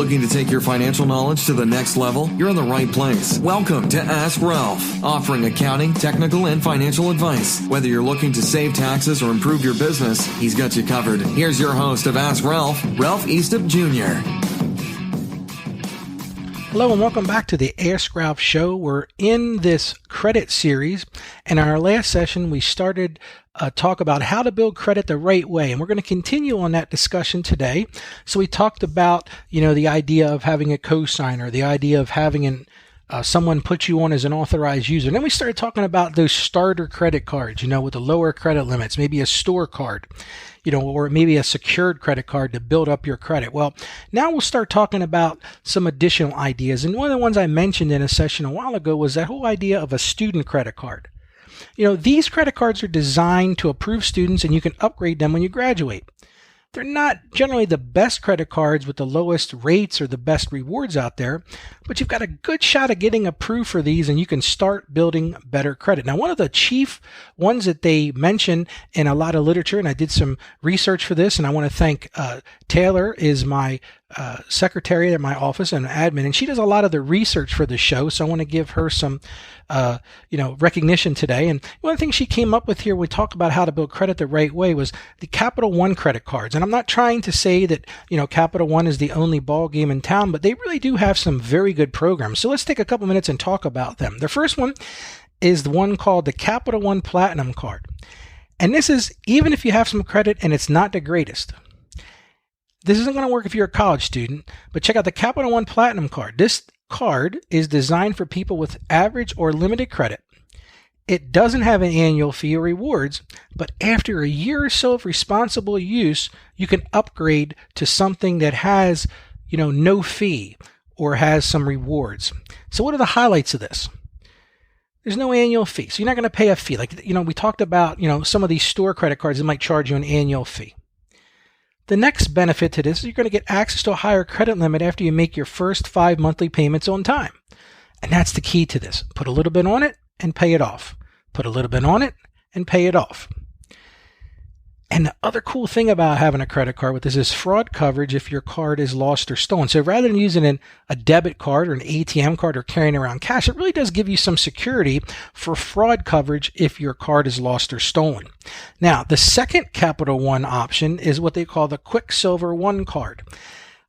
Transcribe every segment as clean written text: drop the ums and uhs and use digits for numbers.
Looking to take your financial knowledge to the next level? You're in the right place. Welcome to Ask Ralph, offering accounting, technical, and financial advice. Whether you're looking to save taxes or improve your business, he's got you covered. Here's your host of Ask Ralph, Ralph Eastup Jr. Hello and welcome back to the Ask Ralph Show. We're in this credit series, and in our last session we started talk about how to build credit the right way, and we're going to continue on that discussion today. So we talked about, the idea of having a cosigner, the idea of having someone put you on as an authorized user. And then we started talking about those starter credit cards, with the lower credit limits, maybe a store card, or maybe a secured credit card to build up your credit. Well, now we'll start talking about some additional ideas. And one of the ones I mentioned in a session a while ago was that whole idea of a student credit card. These credit cards are designed to approve students, and you can upgrade them when you graduate. They're not generally the best credit cards with the lowest rates or the best rewards out there, but you've got a good shot at getting approved for these, and you can start building better credit. Now, one of the chief ones that they mention in a lot of literature, and I did some research for this, and I want to thank Taylor, is my secretary at my office and admin, and she does a lot of the research for the show, so I want to give her some recognition today. And one of the things she came up with here, we talk about how to build credit the right way, was the Capital One credit cards. And I'm not trying to say that, Capital One is the only ball game in town, but they really do have some very good programs. So let's take a couple minutes and talk about them. The first one is the one called the Capital One Platinum card. And this is, even if you have some credit and it's not the greatest, this isn't going to work if you're a college student, but check out the Capital One Platinum card. This card is designed for people with average or limited credit. It doesn't have an annual fee or rewards, but after a year or so of responsible use, you can upgrade to something that has, no fee or has some rewards. So what are the highlights of this? There's no annual fee. So you're not going to pay a fee. Like, we talked about, some of these store credit cards that might charge you an annual fee. The next benefit to this is you're going to get access to a higher credit limit after you make your first 5 monthly payments on time. And that's the key to this. Put a little bit on it and pay it off. Put a little bit on it and pay it off. And the other cool thing about having a credit card with this is fraud coverage if your card is lost or stolen. So rather than using a debit card or an ATM card or carrying around cash, it really does give you some security for fraud coverage if your card is lost or stolen. Now, the second Capital One option is what they call the Quicksilver One card.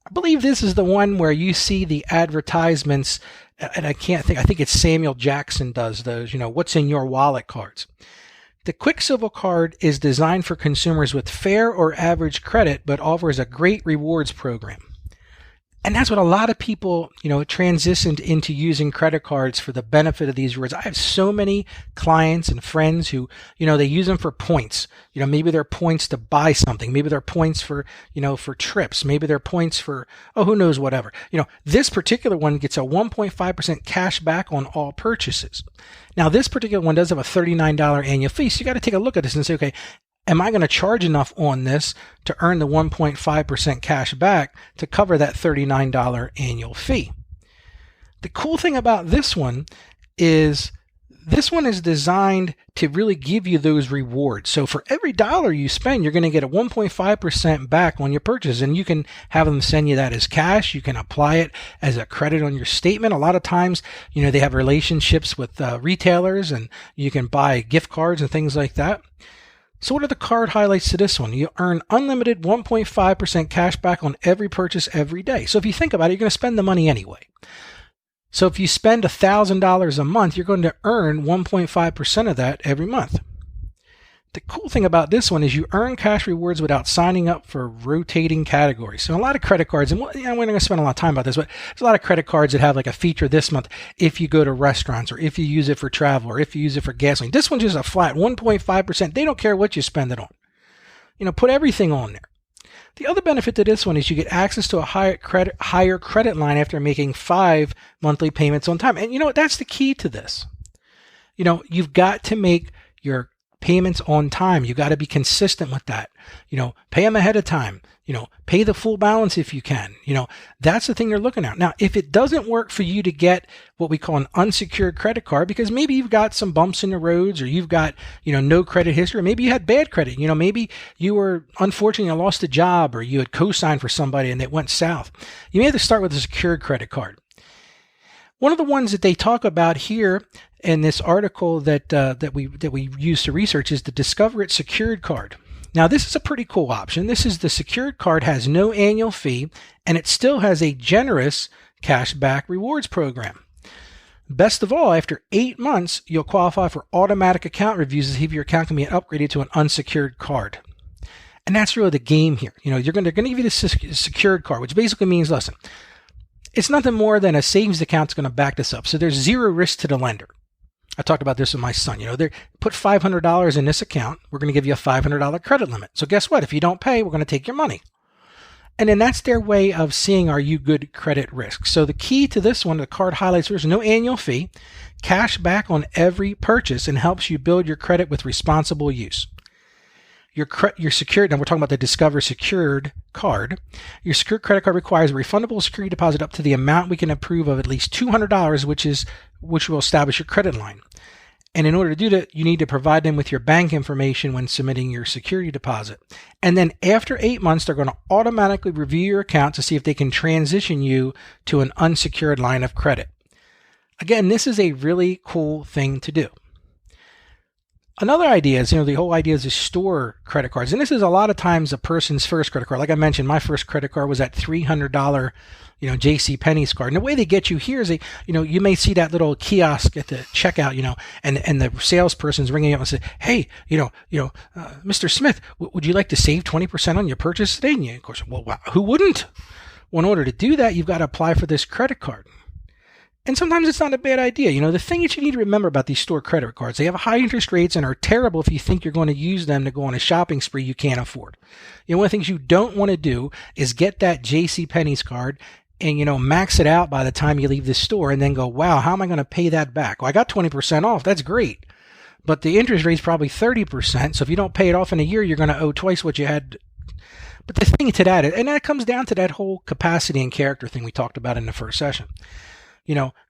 I believe this is the one where you see the advertisements, and I think it's Samuel Jackson does those, what's in your wallet cards. The Quicksilver card is designed for consumers with fair or average credit, but offers a great rewards program. And that's what a lot of people, transitioned into using credit cards for the benefit of these rewards. I have so many clients and friends who, they use them for points. Maybe they're points to buy something. Maybe they're points for, for trips. Maybe they're points for, who knows, whatever. This particular one gets a 1.5% cash back on all purchases. Now, this particular one does have a $39 annual fee. So you got to take a look at this and say, okay, am I going to charge enough on this to earn the 1.5% cash back to cover that $39 annual fee? The cool thing about this one is designed to really give you those rewards. So for every dollar you spend, you're going to get a 1.5% back on your purchase, and you can have them send you that as cash. You can apply it as a credit on your statement. A lot of times, they have relationships with retailers, and you can buy gift cards and things like that. So what are the card highlights to this one? You earn unlimited 1.5% cash back on every purchase every day. So if you think about it, you're going to spend the money anyway. So if you spend $1,000 a month, you're going to earn 1.5% of that every month. The cool thing about this one is you earn cash rewards without signing up for rotating categories. So a lot of credit cards, and we're not going to spend a lot of time about this, but there's a lot of credit cards that have like a feature this month if you go to restaurants, or if you use it for travel, or if you use it for gasoline. This one's just a flat 1.5%. They don't care what you spend it on. Put everything on there. The other benefit to this one is you get access to a higher credit line after making 5 monthly payments on time. And that's the key to this. You've got to make your payments on time. You got to be consistent with that. Pay them ahead of time. Pay the full balance if you can. That's the thing they're looking at. Now, if it doesn't work for you to get what we call an unsecured credit card, because maybe you've got some bumps in the roads, or you've got, no credit history, or maybe you had bad credit, maybe you were unfortunately lost a job, or you had co-signed for somebody and it went south. You may have to start with a secured credit card. One of the ones that they talk about here in this article that we use to research is the Discover It Secured Card. Now, this is a pretty cool option. This is the secured card, has no annual fee, and it still has a generous cashback rewards program. Best of all, after 8 months, you'll qualify for automatic account reviews to see if your account can be upgraded to an unsecured card. And that's really the game here. They're going to give you the secured card, which basically means, listen, it's nothing more than a savings account that's going to back this up. So there's zero risk to the lender. I talked about this with my son. They put $500 in this account. We're going to give you a $500 credit limit. So guess what? If you don't pay, we're going to take your money. And then that's their way of seeing, are you good credit risk? So the key to this one, the card highlights, there's no annual fee, cash back on every purchase, and helps you build your credit with responsible use. Your secured, now we're talking about the Discover Secured card. Your secured credit card requires a refundable security deposit up to the amount we can approve of at least $200, which will establish your credit line. And in order to do that, you need to provide them with your bank information when submitting your security deposit. And then after 8 months, they're going to automatically review your account to see if they can transition you to an unsecured line of credit. Again, this is a really cool thing to do. Another idea is, the whole idea is to store credit cards. And this is a lot of times a person's first credit card. Like I mentioned, my first credit card was that $300, J.C. Penney's card. And the way they get you here is you may see that little kiosk at the checkout, and the salesperson's ringing up and say, hey, Mr. Smith, would you like to save 20% on your purchase today? And you, of course, well, who wouldn't? Well, in order to do that, you've got to apply for this credit card. And sometimes it's not a bad idea. The thing that you need to remember about these store credit cards, they have high interest rates and are terrible if you think you're going to use them to go on a shopping spree you can't afford. One of the things you don't want to do is get that J.C. Penney's card and, max it out by the time you leave the store and then go, wow, how am I going to pay that back? Well, I got 20% off. That's great. But the interest rate's probably 30%. So if you don't pay it off in a year, you're going to owe twice what you had. But the thing to that, and that comes down to that whole capacity and character thing we talked about in the first session.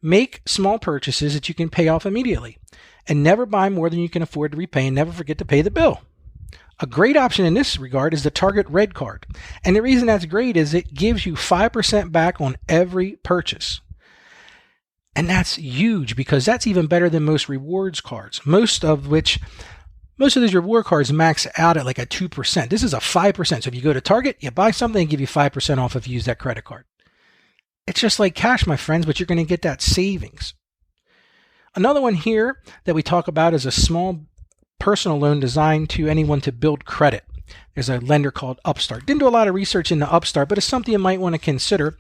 Make small purchases that you can pay off immediately, and never buy more than you can afford to repay, and never forget to pay the bill. A great option in this regard is the Target Red Card. And the reason that's great is it gives you 5% back on every purchase. And that's huge, because that's even better than most rewards cards, most of these reward cards max out at like a 2%. This is a 5%. So if you go to Target, you buy something, they give you 5% off if you use that credit card. It's just like cash, my friends, but you're going to get that savings. Another one here that we talk about is a small personal loan designed to anyone to build credit. There's a lender called Upstart. Didn't do a lot of research into Upstart, but it's something you might want to consider.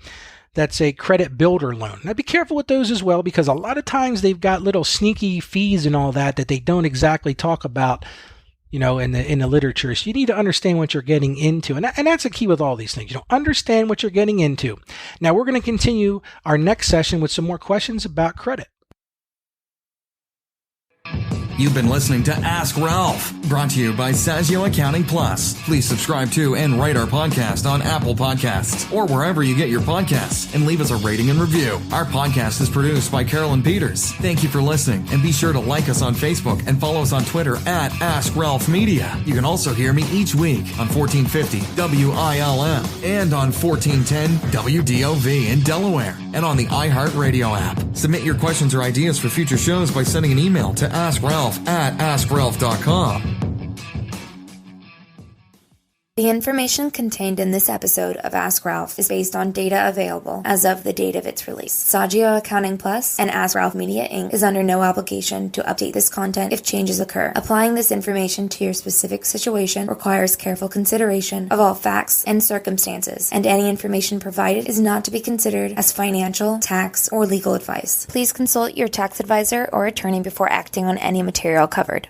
That's a credit builder loan. Now be careful with those as well, because a lot of times they've got little sneaky fees and all that they don't exactly talk about, in the literature. So you need to understand what you're getting into. And that's a key with all these things. Understand what you're getting into. Now we're going to continue our next session with some more questions about credit. You've been listening to Ask Ralph, brought to you by Saggio Accounting Plus. Please subscribe to and rate our podcast on Apple Podcasts or wherever you get your podcasts, and leave us a rating and review. Our podcast is produced by Carolyn Peters. Thank you for listening, and be sure to like us on Facebook and follow us on Twitter at Ask Ralph Media. You can also hear me each week on 1450 WILM and on 1410 WDOV in Delaware, and on the iHeartRadio app. Submit your questions or ideas for future shows by sending an email to AskRalph@AskRalph.com. The information contained in this episode of Ask Ralph is based on data available as of the date of its release. Saggio Accounting Plus and Ask Ralph Media Inc. is under no obligation to update this content if changes occur. Applying this information to your specific situation requires careful consideration of all facts and circumstances, and any information provided is not to be considered as financial, tax, or legal advice. Please consult your tax advisor or attorney before acting on any material covered.